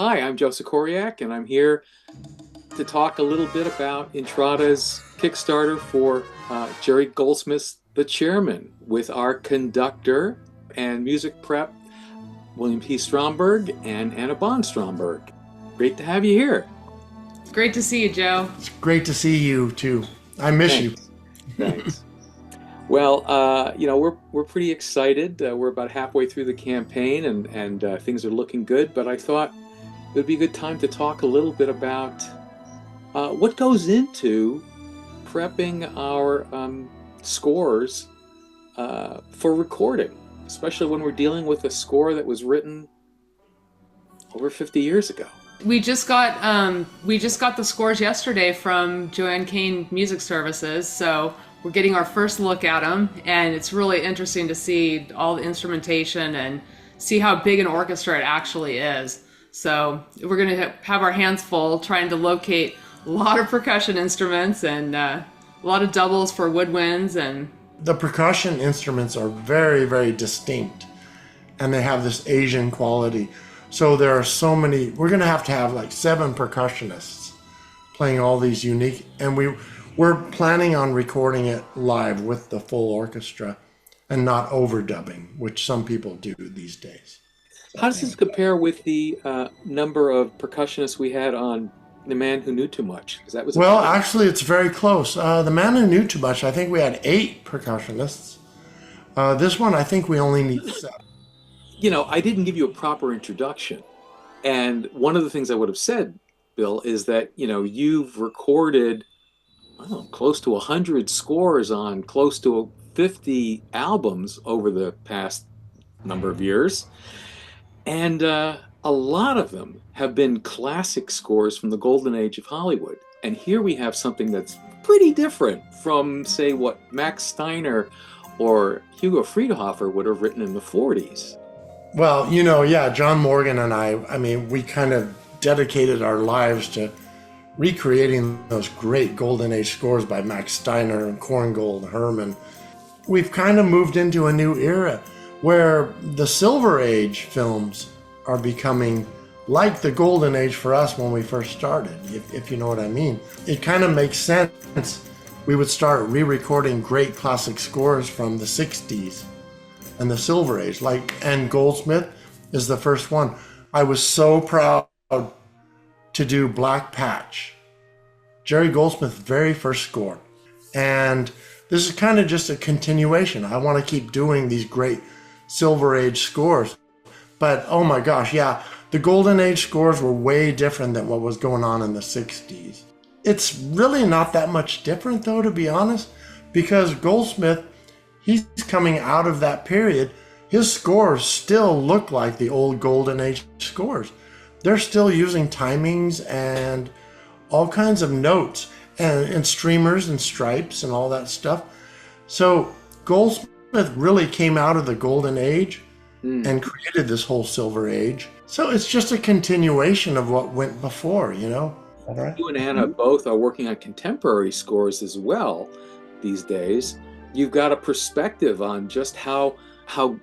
Hi, I'm Joseph Koriak, and I'm here to talk a little bit about Intrada's Kickstarter for Jerry Goldsmith's The Chairman with our conductor and music prep, William P. Stromberg and Anna Bonn Stromberg. Great to have you here. Great to see you, Joe. It's great to see you too. I miss you. Thanks. Well, we're pretty excited. We're about halfway through the campaign, and things are looking good. But I thought it would be a good time to talk a little bit about what goes into prepping our scores for recording, especially when we're dealing with a score that was written over 50 years ago. We just got the scores yesterday from Joanne Kane Music Services, so we're getting our first look at them, and it's really interesting to see all the instrumentation and see how big an orchestra it actually is. So we're going to have our hands full trying to locate a lot of percussion instruments and a lot of doubles for woodwinds. And the percussion instruments are very, very distinct, and they have this Asian quality. So there are so many. We're going to have like 7 percussionists playing all these unique, and we're planning on recording it live with the full orchestra and not overdubbing, which some people do these days. How does this compare with the number of percussionists we had on The Man Who Knew Too Much? Because that was actually, it's very close. The Man Who Knew Too Much, I think we had 8 percussionists. This one, I think we only need 7. I didn't give you a proper introduction. And one of the things I would have said, Bill, is that, you've recorded, close to 100 scores on close to 50 albums over the past number of years. And a lot of them have been classic scores from the golden age of Hollywood. And here we have something that's pretty different from, say, what Max Steiner or Hugo Friedhofer would have written in the 40s. Well, John Morgan and I mean, we kind of dedicated our lives to recreating those great golden age scores by Max Steiner and Korngold, Herman. We've kind of moved into a new era where the Silver Age films are becoming like the golden age for us when we first started, if you know what I mean. It kind of makes sense. We would start re-recording great classic scores from the 60s and the Silver Age, and Goldsmith is the first one. I was so proud to do Black Patch, Jerry Goldsmith's very first score. And this is kind of just a continuation. I want to keep doing these great Silver Age scores. But oh my gosh, yeah, the Golden Age scores were way different than what was going on in the 60s. It's really not that much different though, to be honest, because Goldsmith, he's coming out of that period. His scores still look like the old Golden Age scores. They're still using timings and all kinds of notes and streamers and stripes and all that stuff. So Goldsmith really came out of the Golden Age and created this whole Silver Age. So it's just a continuation of what went before, Right? You and Anna both are working on contemporary scores as well these days. You've got a perspective on just how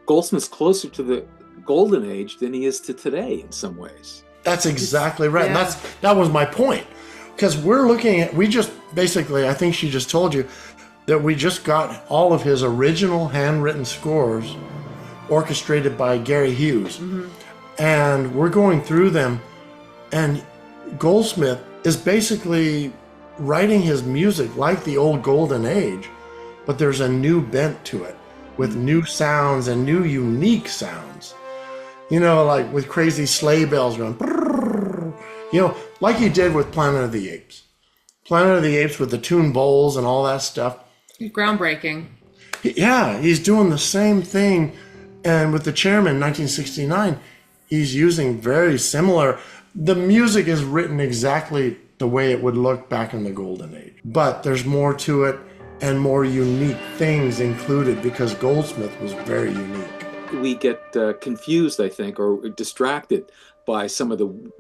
Goldsmith's closer to the Golden Age than he is to today in some ways. That's exactly right. Yeah. And that was my point. Because I think she just told you that we just got all of his original handwritten scores orchestrated by Gary Hughes. Mm-hmm. And we're going through them, and Goldsmith is basically writing his music like the old Golden Age, but there's a new bent to it with new sounds and new unique sounds. Like with crazy sleigh bells going, like he did with Planet of the Apes. Planet of the Apes with the tune bowls and all that stuff. Groundbreaking. He's doing the same thing. And with The Chairman, 1969, he's using very similar. The music is written exactly the way it would look back in the Golden Age. But there's more to it and more unique things included because Goldsmith was very unique. We get confused, I think, or distracted by some of the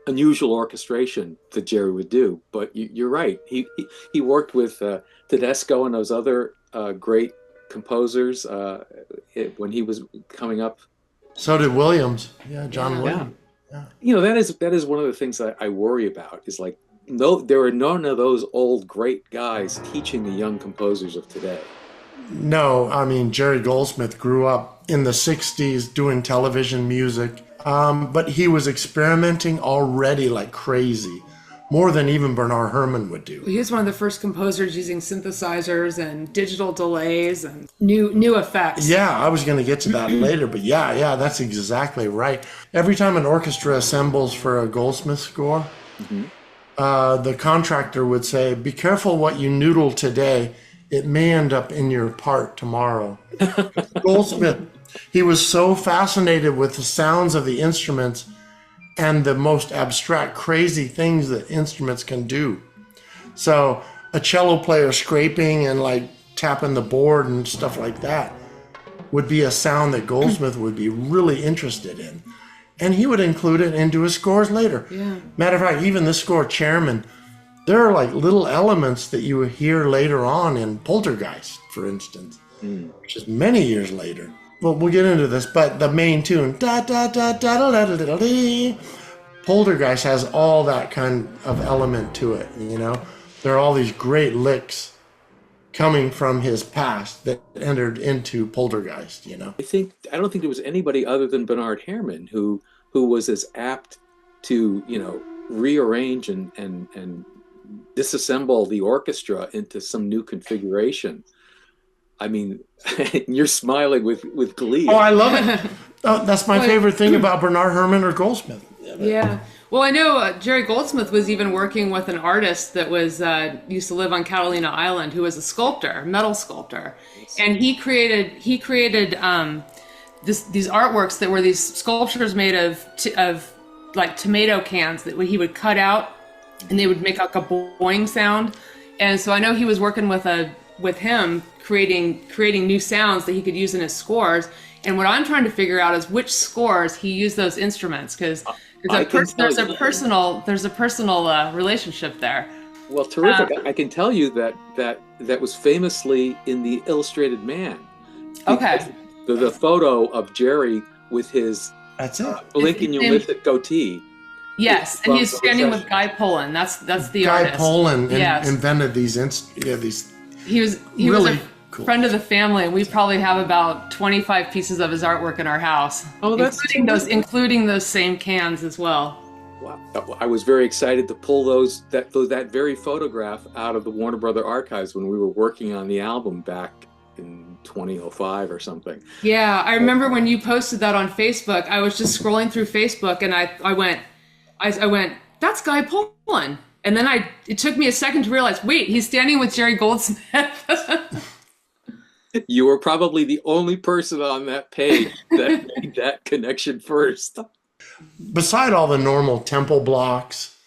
unusual orchestration that Jerry would do. But you're right. He worked with Tedesco and those other great composers when he was coming up. So did Williams. Yeah, John Williams. That is one of the things I worry about is like, no, there are none of those old great guys teaching the young composers of today. No, I mean, Jerry Goldsmith grew up in the 60s doing television music, but he was experimenting already like crazy, more than even Bernard Herrmann would do. He was one of the first composers using synthesizers and digital delays and new effects. Yeah, I was going to get to that later, but yeah, that's exactly right. Every time an orchestra assembles for a Goldsmith score, the contractor would say, "Be careful what you noodle today. It may end up in your part tomorrow." Goldsmith, he was so fascinated with the sounds of the instruments and the most abstract, crazy things that instruments can do. So a cello player scraping and like tapping the board and stuff like that would be a sound that Goldsmith would be really interested in. And he would include it into his scores later. Yeah. Matter of fact, even the score chairman, there are like little elements that you hear later on in Poltergeist, for instance, which is many years later. Well, we'll get into this, but the main tune, da da da da da da da da da, Poltergeist has all that kind of element to it. There are all these great licks coming from his past that entered into Poltergeist. I don't think there was anybody other than Bernard Herrmann who was as apt to rearrange and disassemble the orchestra into some new configuration. I mean, you're smiling with glee. Oh, I love it. Oh, that's my favorite thing about Bernard Herrmann or Goldsmith. Yeah. Well, I know Jerry Goldsmith was even working with an artist that was used to live on Catalina Island, who was a sculptor, metal sculptor, and he created these artworks that were these sculptures made of like tomato cans that he would cut out, and they would make like a boing sound. And so I know he was working with him creating new sounds that he could use in his scores. And what I'm trying to figure out is which scores he used those instruments, because there's a personal relationship there. Well, terrific. I can tell you that was famously in the Illustrated Man. Okay. The photo of Jerry with his blinking illicit goatee. Yes, and he's standing with Guy Pollan. That's the Guy artist. Pollan invented these. He was really a friend of the family, and we probably have about 25 pieces of his artwork in our house. Oh, that's including those same cans as well. Wow. I was very excited to pull that very photograph out of the Warner Brother archives when we were working on the album back in 2005 or something. Yeah, I remember when you posted that on Facebook. I was just scrolling through Facebook, and I went, "That's Guy Pollan." And then it took me a second to realize, wait, he's standing with Jerry Goldsmith. You were probably the only person on that page that made that connection first. Beside all the normal temple blocks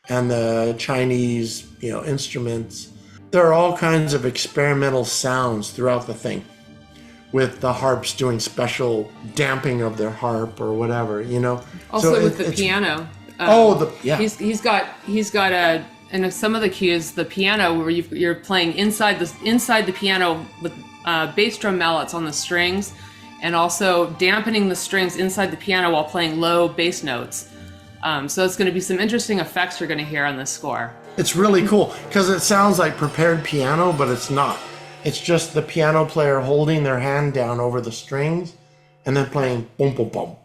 and the Chinese, instruments, there are all kinds of experimental sounds throughout the thing, with the harps doing special damping of their harp or whatever, Also so with the piano. He's got and some of the cues, the piano where you're playing inside the piano with bass drum mallets on the strings, and also dampening the strings inside the piano while playing low bass notes. So it's going to be some interesting effects you're going to hear on this score. It's really cool because it sounds like prepared piano, but it's not. It's just the piano player holding their hand down over the strings and then playing bum bum bum,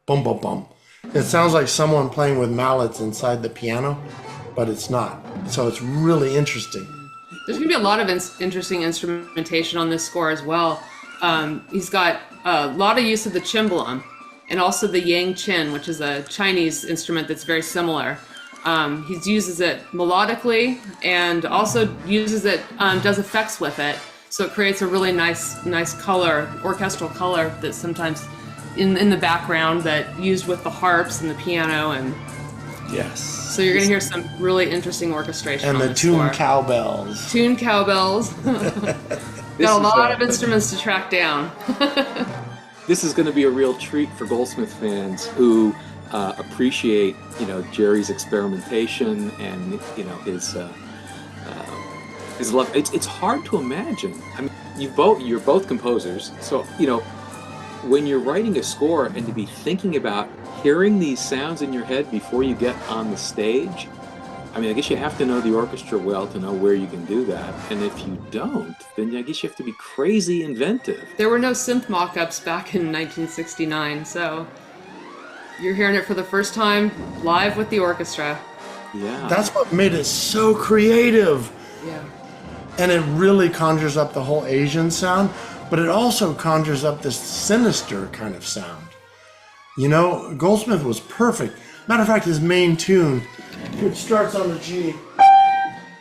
bum bum bum. It sounds like someone playing with mallets inside the piano, but it's not. So it's really interesting. There's going to be a lot of interesting instrumentation on this score as well. He's got a lot of use of the cimbalom and also the yang qin, which is a Chinese instrument that's very similar. He uses it melodically and also uses it, does effects with it. So it creates a really nice color, orchestral color that's sometimes in the background that used with the harps and the piano. And yes. So you're going to hear some really interesting orchestration and on the tune score. cowbells. Tune cowbells. Got a lot of instruments to track down. This is going to be a real treat for Goldsmith fans who appreciate, Jerry's experimentation and his love. It's hard to imagine. I mean, you're both composers, so when you're writing a score and to be thinking about hearing these sounds in your head before you get on the stage, I mean, I guess you have to know the orchestra well to know where you can do that. And if you don't, then I guess you have to be crazy inventive. There were no synth mock-ups back in 1969, so you're hearing it for the first time live with the orchestra. Yeah. That's what made it so creative. Yeah. And it really conjures up the whole Asian sound, but it also conjures up this sinister kind of sound. You know, Goldsmith was perfect. Matter of fact, his main tune, which starts on the G,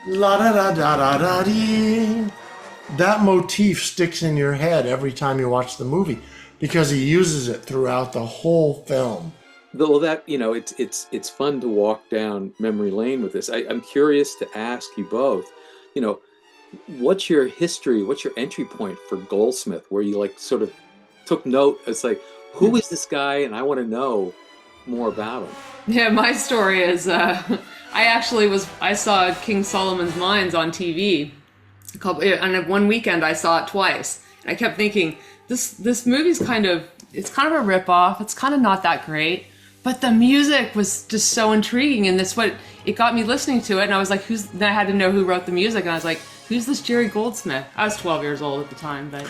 la da da da da da dee. That motif sticks in your head every time you watch the movie because he uses it throughout the whole film. Well, that, you know, it's fun to walk down memory lane with this. I'm curious to ask you both, you know, what's your history? What's your entry point for Goldsmith, where you like sort of took note? It's like, who is this guy? And I want to know more about him. Yeah, my story is I saw King Solomon's Mines on TV. And one weekend I saw it twice. And I kept thinking, this movie's kind of a ripoff. It's kind of not that great. But the music was just so intriguing, and that's what it got me listening to it. And I was like, then I had to know who wrote the music, and I was like, who's this Jerry Goldsmith? I was 12 years old at the time, but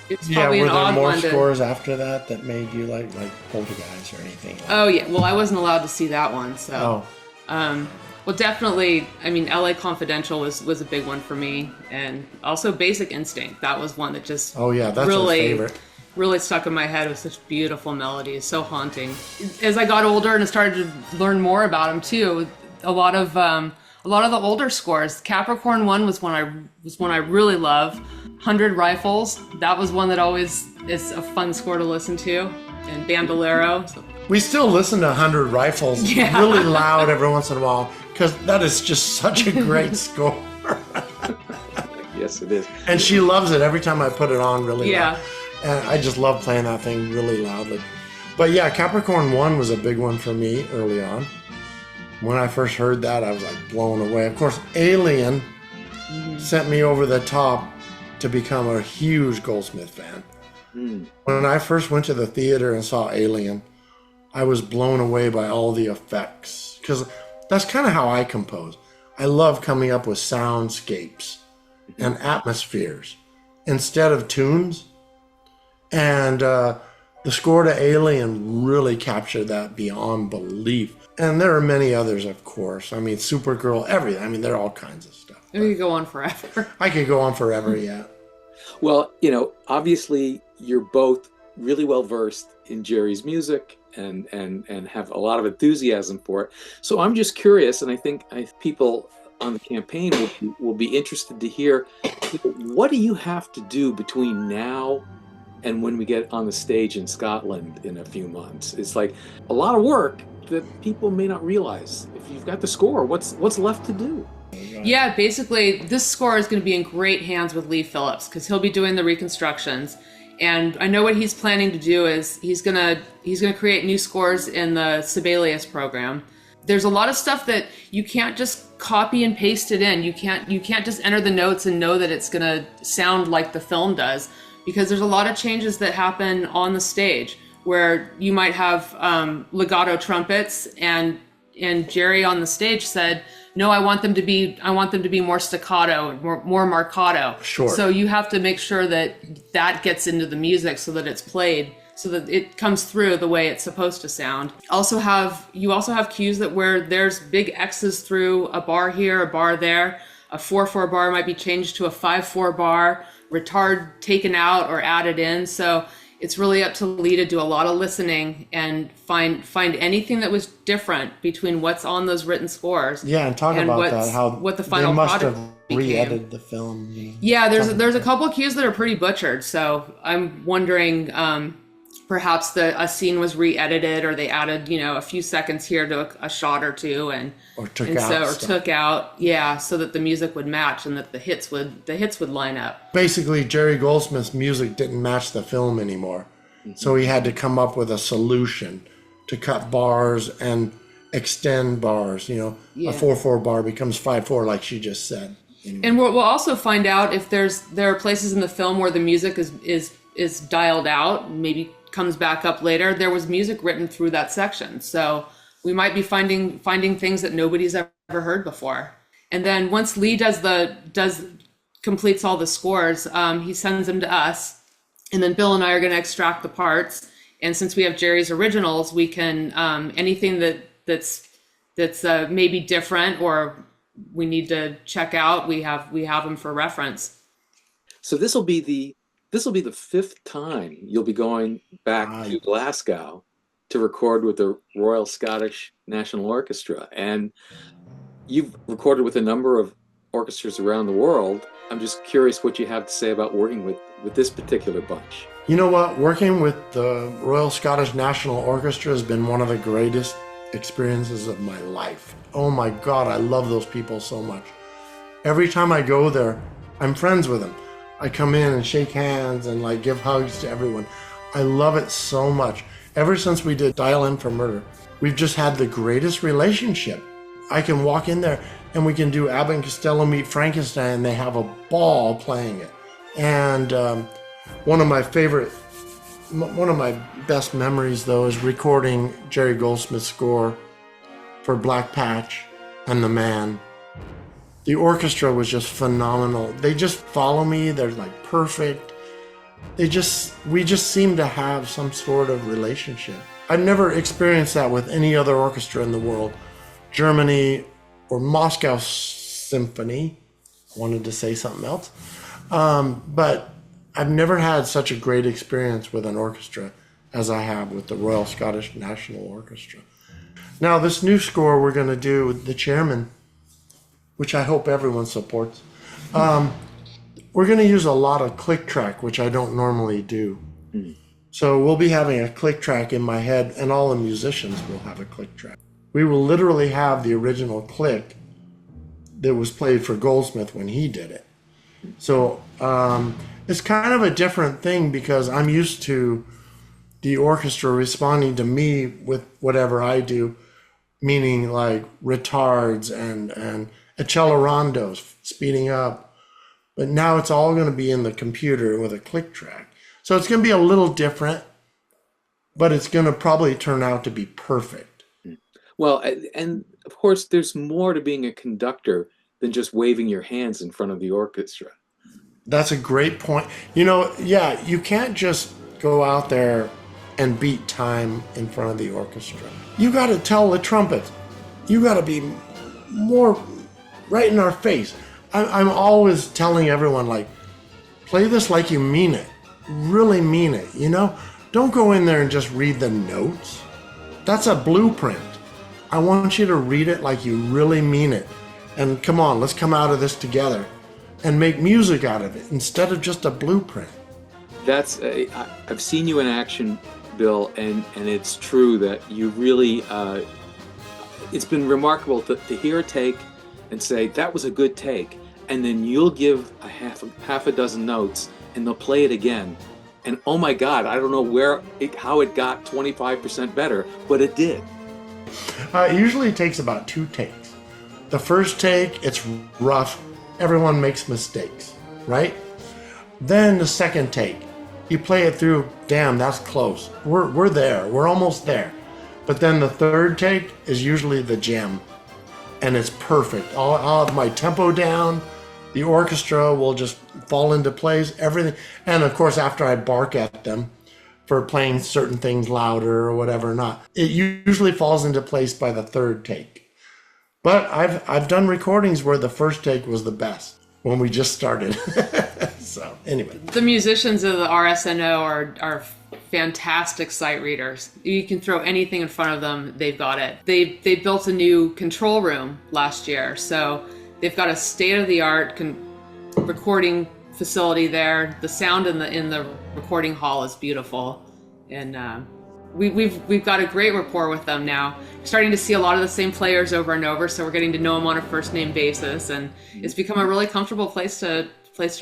it's probably an odd one. Were there more scores after that made you like Poltergeist or anything? Oh yeah, well I wasn't allowed to see that one, so. Well, definitely. I mean, L.A. Confidential was a big one for me, and also Basic Instinct. That was one that just that's really, his favorite. Really stuck in my head with such beautiful melodies, so haunting. As I got older and I started to learn more about him too, a lot of the older scores. Capricorn 1 was one I really love. 100 Rifles, that was one that always is a fun score to listen to, and Bandolero. So. We still listen to 100 Rifles really loud every once in a while because that is just such a great score. Yes, it is. And she loves it every time I put it on really loud. Yeah. And I just love playing that thing really loudly. But yeah, Capricorn 1 was a big one for me early on. When I first heard that, I was like blown away. Of course, Alien sent me over the top to become a huge Goldsmith fan. When I first went to the theater and saw Alien, I was blown away by all the effects. Because that's kind of how I compose. I love coming up with soundscapes and atmospheres instead of tunes. And the score to Alien really captured that beyond belief. And there are many others, of course. I mean, Supergirl, everything. I mean, there are all kinds of stuff. We could go on forever. I could go on forever, yeah. Well, you know, obviously you're both really well versed in Jerry's music and have a lot of enthusiasm for it. So I'm just curious, and I think people on the campaign will be interested to hear, what do you have to do between now and when we get on the stage in Scotland in a few months? It's like a lot of work that people may not realize. If you've got the score, what's left to do? Yeah, basically, this score is going to be in great hands with Lee Phillips because he'll be doing the reconstructions. And I know what he's planning to do is he's gonna create new scores in the Sibelius program. There's a lot of stuff that you can't just copy and paste it in. You can't just enter the notes and know that it's gonna sound like the film does, because there's a lot of changes that happen on the stage where you might have legato trumpets, and Jerry on the stage said, no, I want them to be more staccato, more marcato. Sure. So you have to make sure that gets into the music so that it's played, so that it comes through the way it's supposed to sound. You also have cues that where there's big X's through a bar here, a bar there. A 4/4 bar might be changed to a 5/4 bar, retard taken out or added in. So it's really up to Lee to do a lot of listening and find anything that was different between what's on those written scores. Yeah, and talk about that, how what the final they must product have became. re-edited the film. Yeah, there's a couple of cues that are pretty butchered. So I'm wondering, perhaps a scene was re-edited, or they added, a few seconds here to a shot or two, or took out, yeah, so that the music would match and that the hits would line up. Basically, Jerry Goldsmith's music didn't match the film anymore, so he had to come up with a solution to cut bars and extend bars. A 4/4 bar becomes 5/4, like she just said. And we'll also find out if there are places in the film where the music is dialed out, maybe comes back up later, there was music written through that section. So we might be finding things that nobody's ever heard before. And then once Lee completes all the scores, he sends them to us, and then Bill and I are going to extract the parts. And since we have Jerry's originals, we can anything that's maybe different or we need to check out, we have them for reference. So this will be the fifth time you'll be going back to Glasgow to record with the Royal Scottish National Orchestra, and you've recorded with a number of orchestras around the world. I'm just curious what you have to say about working with this particular bunch. You know what? Working with the Royal Scottish National Orchestra has been one of the greatest experiences of my life. Oh my God, I love those people so much. Every time I go there, I'm friends with them. I come in and shake hands and like give hugs to everyone. I love it so much. Ever since we did Dial M for Murder, we've just had the greatest relationship. I can walk in there and we can do Abbott and Costello Meet Frankenstein, and they have a ball playing it. And one of my best memories though is recording Jerry Goldsmith's score for Black Patch and The Man. The orchestra was just phenomenal. They just follow me. They're like perfect. We just seem to have some sort of relationship. I've never experienced that with any other orchestra in the world. Germany or Moscow Symphony. I wanted to say something else. But I've never had such a great experience with an orchestra as I have with the Royal Scottish National Orchestra. Now, this new score we're going to do with the chairman, which I hope everyone supports. We're going to use a lot of click track, which I don't normally do. So we'll be having a click track in my head, and all the musicians will have a click track. We will literally have the original click that was played for Goldsmith when he did it. So it's kind of a different thing because I'm used to the orchestra responding to me with whatever I do, meaning like retards and accelerandos, speeding up. But now it's all going to be in the computer with a click track. So it's going to be a little different, but it's going to probably turn out to be perfect. Well, and of course, there's more to being a conductor than just waving your hands in front of the orchestra. That's a great point. You know, yeah, you can't just go out there and beat time in front of the orchestra. You got to tell the trumpet. You got to be more right in our face. I'm always telling everyone, like, play this like you mean it. Really mean it, you know? Don't go in there and just read the notes. That's a blueprint. I want you to read it like you really mean it. And come on, let's come out of this together and make music out of it instead of just a blueprint. I've seen you in action, Bill, and it's true that you really, it's been remarkable to hear a take and say, that was a good take. And then you'll give a half a dozen notes and they'll play it again. And oh my God, I don't know how it got 25% better, but it did. It usually takes about 2 takes. The first take, it's rough. Everyone makes mistakes, right? Then the second take, you play it through, damn, that's close. We're there, we're almost there. But then the third take is usually the gem, and it's perfect. I'll have my tempo down, the orchestra will just fall into place, everything. And of course, after I bark at them for playing certain things louder or whatever not, it usually falls into place by the third take. But I've done recordings where the first take was the best when we just started. So anyway. The musicians of the RSNO are fantastic sight readers. You can throw anything in front of them, they've got it. They built a new control room last year, so they've got a state-of-the-art recording facility there. The sound in the recording hall is beautiful, and we've got a great rapport with them now. We're starting to see a lot of the same players over and over, so we're getting to know them on a first-name basis, and it's become a really comfortable place to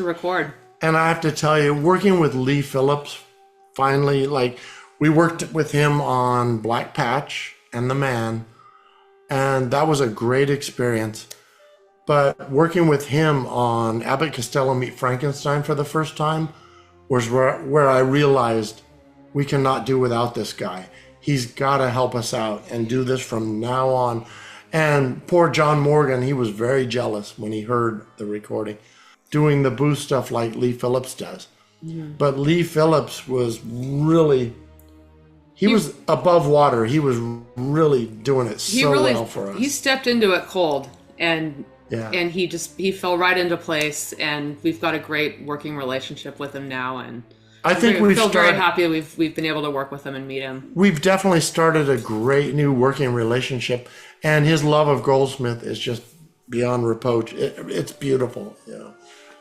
record. And I have to tell you, working with Lee Phillips, finally, like, we worked with him on Black Patch and The Man, and that was a great experience. But working with him on Abbott Costello Meet Frankenstein for the first time was where I realized we cannot do without this guy. He's got to help us out and do this from now on. And poor John Morgan, he was very jealous when he heard the recording, doing the booth stuff like Lee Phillips does. But Lee Phillips was really, he was above water. He was really doing it so well for us. He stepped into it cold, and Yeah. and he fell right into place, and we've got a great working relationship with him now, and I think we we've feel very started, happy we've been able to work with him and meet him. we've definitely started a great new working relationship, and his love of Goldsmith is just beyond reproach. It's beautiful, you know.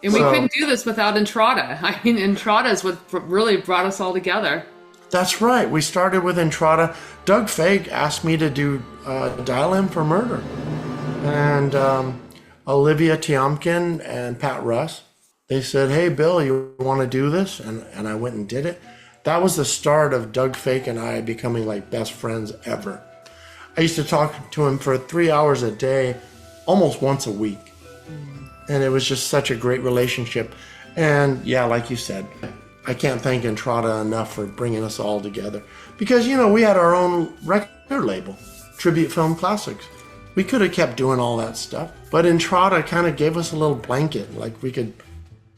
And we couldn't do this without Intrada. I mean, Intrada is what really brought us all together. That's right. We started with Intrada. Doug Fake asked me to do Dial M for Murder. And Olivia Tiomkin and Pat Russ, they said, hey, Bill, you want to do this? And I went and did it. That was the start of Doug Fake and I becoming like best friends ever. I used to talk to him for 3 hours a day, almost once a week. And it was just such a great relationship. And yeah, like you said, I can't thank Intrada enough for bringing us all together. Because, you know, we had our own record label, Tribute Film Classics. We could have kept doing all that stuff. But Intrada kind of gave us a little blanket, like we could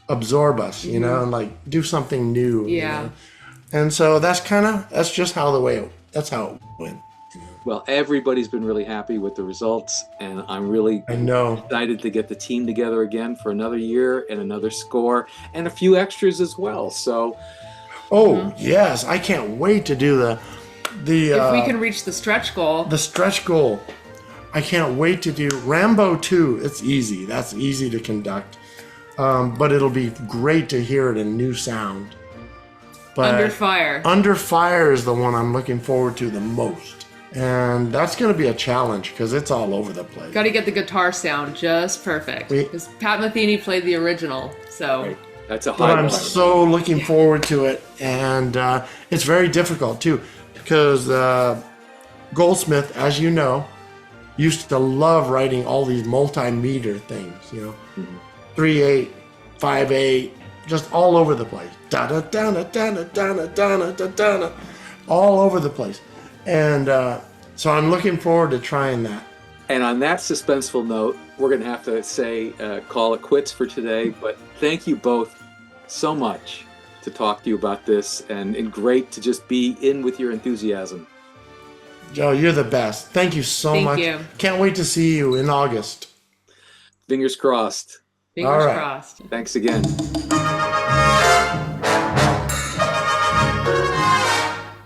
absorb us, you know, and like do something new. Yeah. You know? And so that's just how that's how it went. Well, everybody's been really happy with the results, and I'm really I know. excited to get the team together again for another year and another score and a few extras as well. So, Yes, I can't wait to do the If we can reach the stretch goal. the stretch goal. I can't wait to do Rambo 2. It's easy. That's easy to conduct. But it'll be great to hear it in new sound. But Under Fire. Under Fire is the one I'm looking forward to the most. And that's going to be a challenge because it's all over the place. Got to get the guitar sound just perfect. Because Pat Metheny played the original, so... right, that's a But high I'm bar. so looking forward to it. And it's very difficult, too, because Goldsmith, as you know, used to love writing all these multimeter things, you know, 3/8, 5/8, just all over the place. Da-da-da-da-da-da-da-da-da-da-da, all over the place. And so I'm looking forward to trying that. And on that suspenseful note, we're going to have to say, call it quits for today. But thank you both so much to talk to you about this, and great to just be in with your enthusiasm. Joe, you're the best. Thank you so much. Thank you. Can't wait to see you in August. Fingers crossed. Fingers All right. crossed. Thanks again.